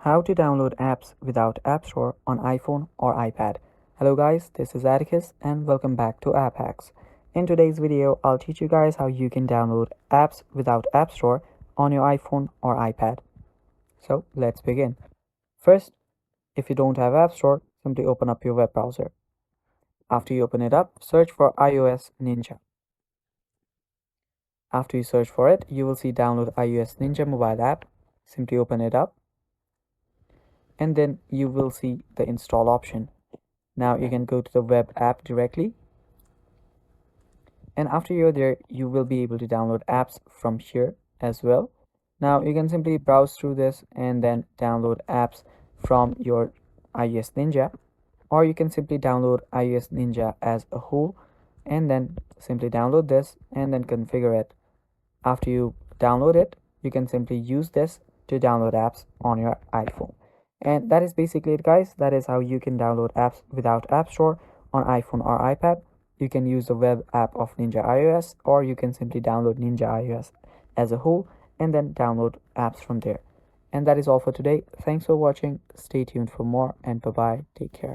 How to download apps without App Store on iPhone or iPad. Hello guys, this is Atticus and welcome back to App Hacks. In today's video, I'll teach you guys how you can download apps without App Store on your iPhone or iPad. So let's begin. First, if you don't have App Store, simply open up your web browser. After you open it up, search for iOS Ninja. After you search for it, you will see download iOS Ninja mobile app. Simply open it up and then you will see the install option. Now you can go to the web app directly, and after you're there you will be able to download apps from here as well. Now you can simply browse through this and then download apps from your iOS Ninja, or you can simply download iOS Ninja as a whole and then simply download this and then configure it. After you download it, you can simply use this to download apps on your iPhone. And that is basically it, guys. That is how you can download apps without App Store on iPhone or iPad. You can use the web app of Ninja iOS, or you can simply download Ninja iOS as a whole and then download apps from there. And that is all for today. Thanks for watching. Stay tuned for more, and bye bye. Take care.